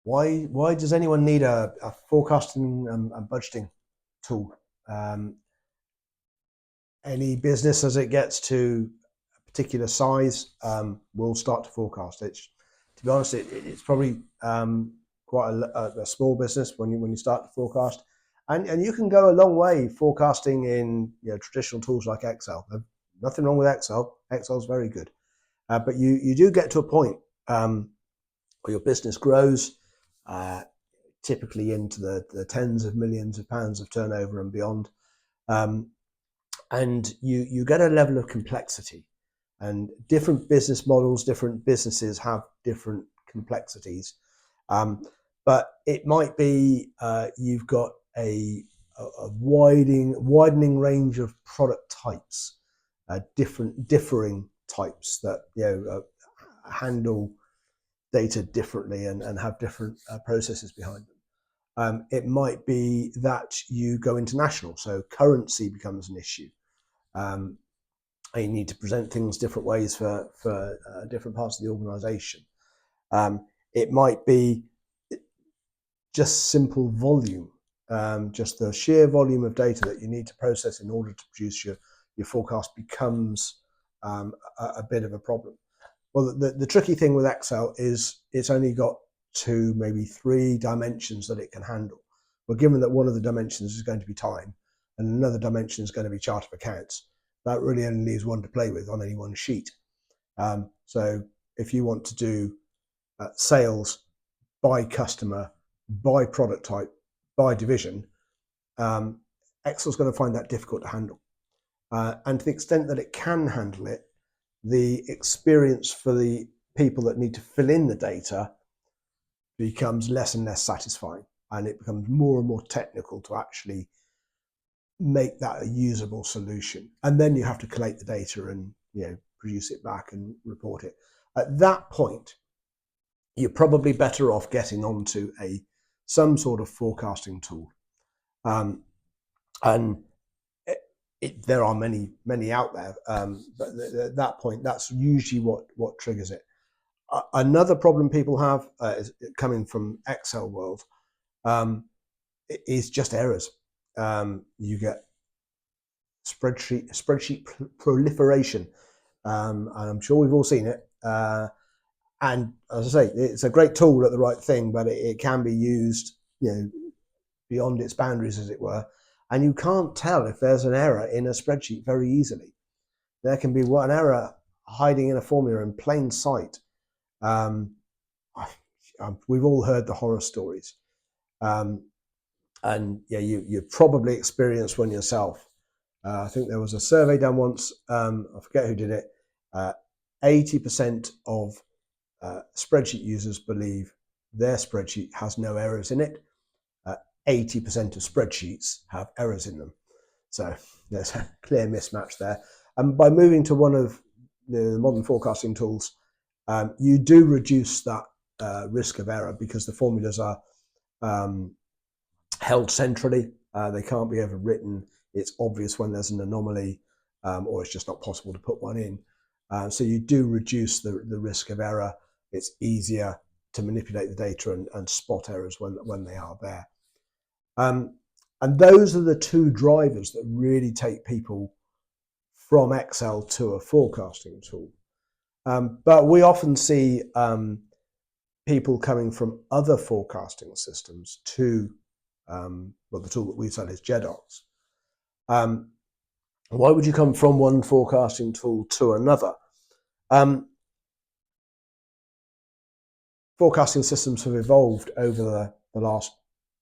Why does anyone need a forecasting and budgeting tool? Any business as it gets to a particular size will start to forecast. To be honest, it's probably quite a small business when you start to forecast, and you can go a long way forecasting in traditional tools like Excel. Nothing wrong with Excel. Excel's very good, but you do get to a point where your business grows, typically into the tens of millions of pounds of turnover and beyond. And you get a level of complexity, and different business models, different businesses have different complexities. But it might be you've got a widening range of product types, differing types that handle data differently and have different processes behind them. It might be that you go international, so currency becomes an issue. And you need to present things different ways for different parts of the organization. It might be just simple volume, just the sheer volume of data that you need to process in order to produce your forecast becomes a bit of a problem. Well, the tricky thing with Excel is it's only got 2, maybe 3 dimensions that it can handle. Well, given that one of the dimensions is going to be time and another dimension is going to be chart of accounts, that really only leaves one to play with on any one sheet. So if you want to do sales by customer, by product type, by division, Excel's going to find that difficult to handle. And to the extent that it can handle it, the experience for the people that need to fill in the data becomes less and less satisfying, and it becomes more and more technical to actually make that a usable solution. And then you have to collate the data and produce it back and report it. At that point, you're probably better off getting onto some sort of forecasting tool. And there are many out there, but at that point, that's usually what triggers it. Another problem people have is coming from Excel world is just errors. You get spreadsheet proliferation, and I'm sure we've all seen it. And as I say, it's a great tool at the right thing, but it can be used, beyond its boundaries, as it were. And you can't tell if there's an error in a spreadsheet very easily. There can be an error hiding in a formula in plain sight. We've all heard the horror stories. And you probably experienced one yourself. I think there was a survey done once, I forget who did it, 80% of spreadsheet users believe their spreadsheet has no errors in it. 80% of spreadsheets have errors in them. So there's a clear mismatch there. And by moving to one of the modern forecasting tools, you do reduce that risk of error because the formulas are held centrally. They can't be overwritten. It's obvious when there's an anomaly, or it's just not possible to put one in. So you do reduce the risk of error. It's easier to manipulate the data and spot errors when they are there. And those are the 2 drivers that really take people from Excel to a forecasting tool. But we often see people coming from other forecasting systems to the tool that we sell is Jedox. Why would you come from one forecasting tool to another? Forecasting systems have evolved over the last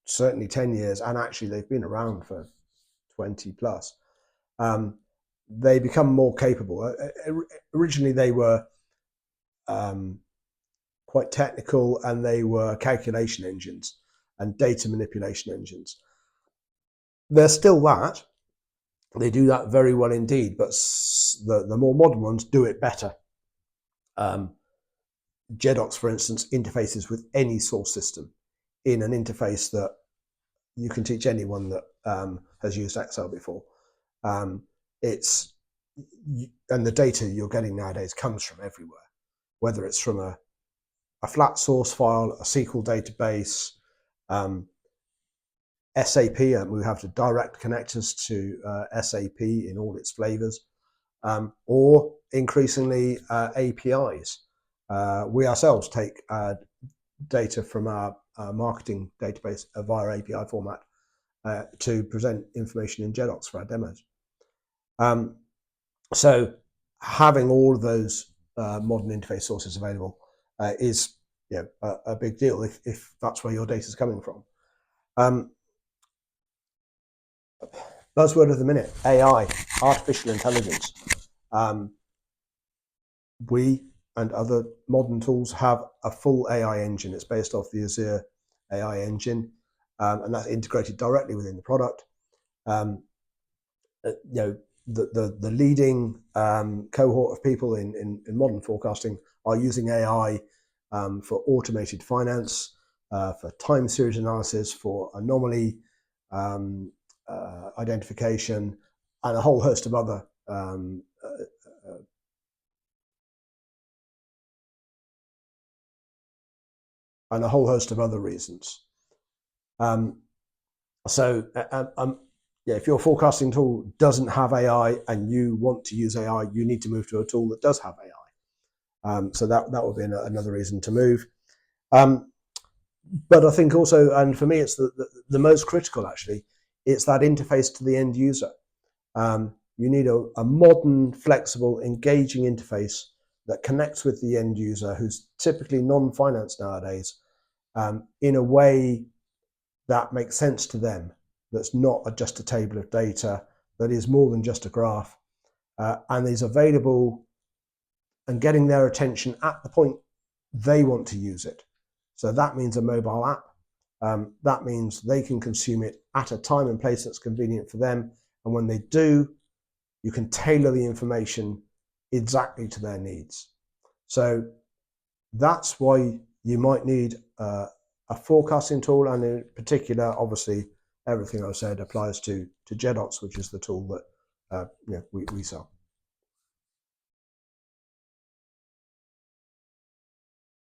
certainly 10 years, and actually they've been around for 20 plus. They become more capable. Originally they were quite technical, and they were calculation engines and data manipulation engines. They're still that. They do that very well indeed, but the more modern ones do it better. Jedox, for instance, interfaces with any source system in an interface that you can teach anyone that has used Excel before. And the data you're getting nowadays comes from everywhere, whether it's from a a flat source file, a SQL database, SAP, and we have to direct connectors to SAP in all its flavors, or increasingly APIs. We ourselves take data from our marketing database via API format to present information in Jedox for our demos. So having all of those modern interface sources available is a big deal if that's where your data is coming from. Buzzword of the minute: AI, artificial intelligence. We and other modern tools have a full AI engine. It's based off the Azure AI engine, and that's integrated directly within the product. The leading cohort of people in modern forecasting are using AI for automated finance, for time series analysis, for anomaly identification, and a whole host of other reasons. If your forecasting tool doesn't have AI and you want to use AI, you need to move to a tool that does have AI. So that would be another reason to move. But I think also, and for me, it's the most critical actually, it's that interface to the end user. You need a modern, flexible, engaging interface that connects with the end user, who's typically non-finance nowadays, in a way that makes sense to them, that's not just a table of data, that is more than just a graph, and is available and getting their attention at the point they want to use it. So that means a mobile app. That means they can consume it at a time and place that's convenient for them. And when they do, you can tailor the information exactly to their needs. So that's why you might need a forecasting tool, and in particular, obviously, everything I've said applies to Jedox, which is the tool that we sell.